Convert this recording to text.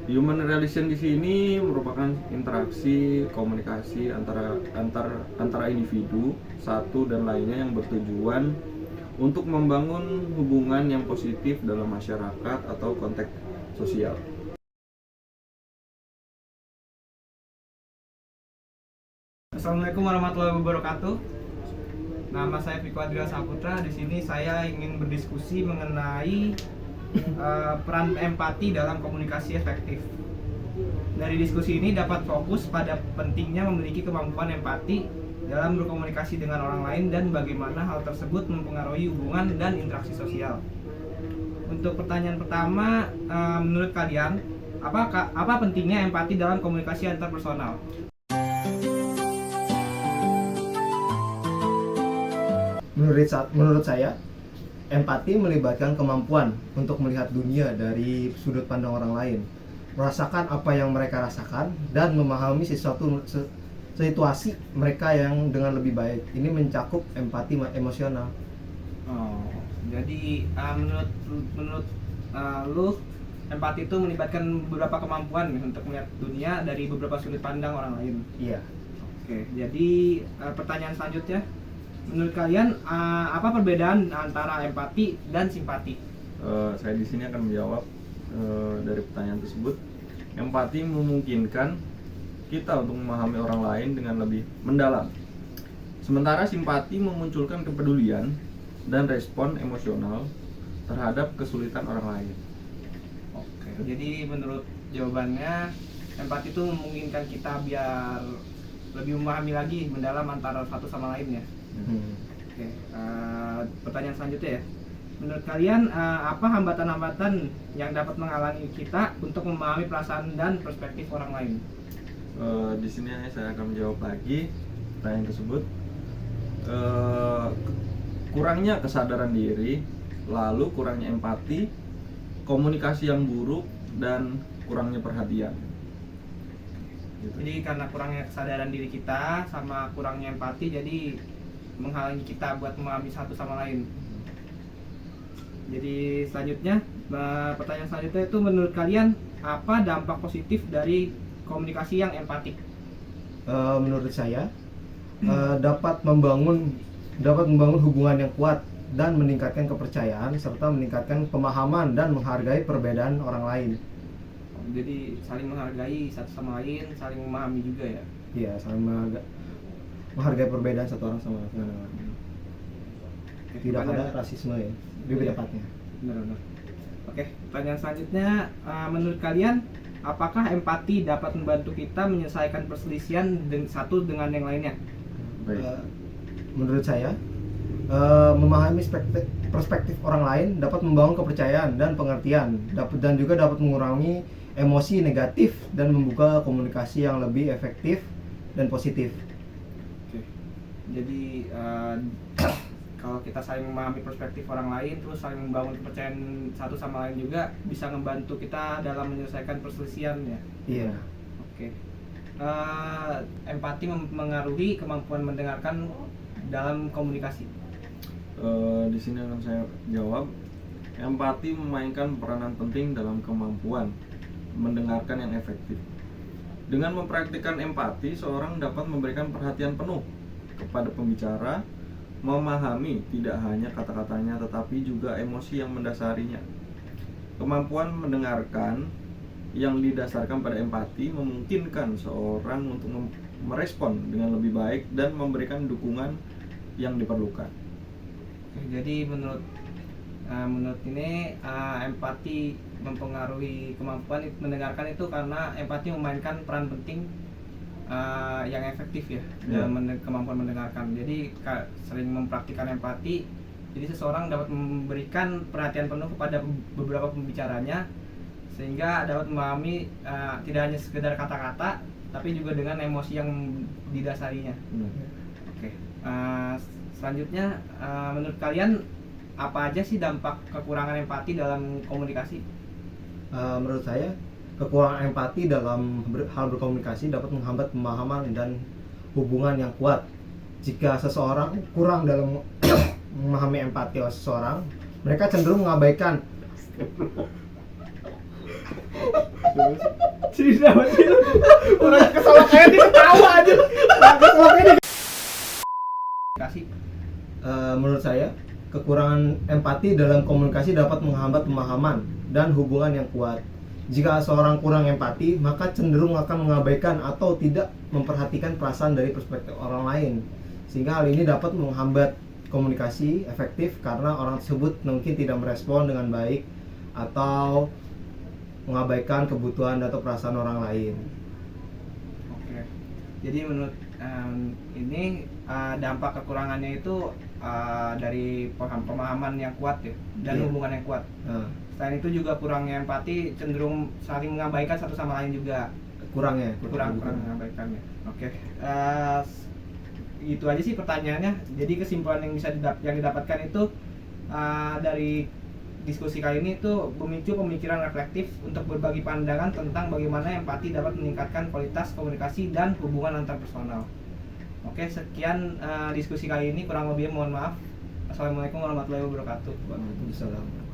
Human relation di sini merupakan interaksi komunikasi antara individu satu dan lainnya yang bertujuan untuk membangun hubungan yang positif dalam masyarakat atau konteks sosial. Assalamualaikum warahmatullahi wabarakatuh. Nama saya Viko Adrian Saputra. Di sini saya ingin berdiskusi mengenai peran empati dalam komunikasi efektif. Dari diskusi ini dapat fokus pada pentingnya memiliki kemampuan empati dalam berkomunikasi dengan orang lain dan bagaimana hal tersebut mempengaruhi hubungan dan interaksi sosial. Untuk pertanyaan pertama, menurut kalian, apa pentingnya empati dalam komunikasi antarpersonal? Menurut saya, empati melibatkan kemampuan untuk melihat dunia dari sudut pandang orang lain, merasakan apa yang mereka rasakan, dan memahami situasi mereka yang dengan lebih baik. Ini mencakup empati emosional. Oh, jadi menurut lu, empati itu melibatkan beberapa kemampuan untuk melihat dunia dari beberapa sudut pandang orang lain. Iya. Oke, jadi pertanyaan selanjutnya, menurut kalian apa perbedaan antara empati dan simpati? Saya di sini akan menjawab dari pertanyaan tersebut. Empati memungkinkan kita untuk memahami orang lain dengan lebih mendalam. Sementara simpati memunculkan kepedulian dan respon emosional terhadap kesulitan orang lain. Oke, jadi menurut jawabannya, empati itu memungkinkan kita biar lebih memahami lagi mendalam antara satu sama lain ya. Oke, pertanyaan selanjutnya ya. Menurut kalian apa hambatan-hambatan yang dapat menghalangi kita untuk memahami perasaan dan perspektif orang lain? Di sini saya akan menjawab lagi pertanyaan tersebut. Kurangnya kesadaran diri, lalu kurangnya empati, komunikasi yang buruk, dan kurangnya perhatian. Gitu. Jadi karena kurangnya kesadaran diri kita sama kurangnya empati, jadi menghalangi kita buat memahami satu sama lain. Jadi selanjutnya, pertanyaan selanjutnya itu, menurut kalian apa dampak positif dari komunikasi yang empatik? Menurut saya, dapat membangun hubungan yang kuat dan meningkatkan kepercayaan serta meningkatkan pemahaman dan menghargai perbedaan orang lain. Jadi saling menghargai satu sama lain, saling memahami juga ya. Iya, saling menghargai perbedaan satu orang sama lain. Tidak ada rasisme ya, lebih tepatnya. Benar-benar. Oke, pertanyaan selanjutnya, menurut kalian apakah empati dapat membantu kita menyelesaikan perselisihan satu dengan yang lainnya? Menurut saya, memahami perspektif orang lain dapat membangun kepercayaan dan pengertian, dan juga dapat mengurangi emosi negatif dan membuka komunikasi yang lebih efektif dan positif. Oke. Jadi kalau kita saling memahami perspektif orang lain, terus saling membangun kepercayaan satu sama lain, juga bisa membantu kita dalam menyelesaikan perselisihan ya. Iya. Oke. Empati mengaruhi kemampuan mendengarkan dalam komunikasi. Di sini akan saya jawab. Empati memainkan peranan penting dalam kemampuan mendengarkan yang efektif. Dengan mempraktikkan empati, seorang dapat memberikan perhatian penuh kepada pembicara, memahami tidak hanya kata-katanya tetapi juga emosi yang mendasarinya. Kemampuan mendengarkan yang didasarkan pada empati memungkinkan seorang untuk merespon dengan lebih baik dan memberikan dukungan yang diperlukan. Oke, jadi menurut ini empati mempengaruhi kemampuan mendengarkan itu karena empati memainkan peran penting yang efektif ya dalam kemampuan mendengarkan. Jadi sering mempraktikkan empati, jadi seseorang dapat memberikan perhatian penuh kepada beberapa pembicaranya sehingga dapat memahami tidak hanya sekedar kata-kata tapi juga dengan emosi yang didasarinya. Oke. Selanjutnya, menurut kalian apa aja sih dampak kekurangan empati dalam komunikasi? Menurut saya, kekurangan empati dalam hal berkomunikasi dapat menghambat pemahaman dan hubungan yang kuat. Jika seseorang kurang dalam memahami empati seseorang, mereka cenderung mengabaikan Sini dapat sih. Orang keselak kayak dia ketawa aja. Orang keselaknya dia. Kasih. Menurut saya, kekurangan empati dalam komunikasi dapat menghambat pemahaman dan hubungan yang kuat. Jika seorang kurang empati, maka cenderung akan mengabaikan atau tidak memperhatikan perasaan dari perspektif orang lain. Sehingga hal ini dapat menghambat komunikasi efektif karena orang tersebut mungkin tidak merespon dengan baik atau mengabaikan kebutuhan atau perasaan orang lain. Oke. Jadi menurut ini dampak kekurangannya itu dari pemahaman yang kuat ya, dan Iya. hubungan yang kuat. Selain itu juga kurangnya empati, cenderung saling mengabaikan satu sama lain juga. Kurang Mengabaikannya. Oke. Itu aja sih pertanyaannya. Jadi kesimpulan yang bisa yang didapatkan itu dari diskusi kali ini itu memicu pemikiran reflektif untuk berbagi pandangan tentang bagaimana empati dapat meningkatkan kualitas komunikasi dan hubungan antar personal. Oke, sekian diskusi kali ini, kurang lebihnya mohon maaf. Assalamualaikum warahmatullahi wabarakatuh. Waalaikumsalam.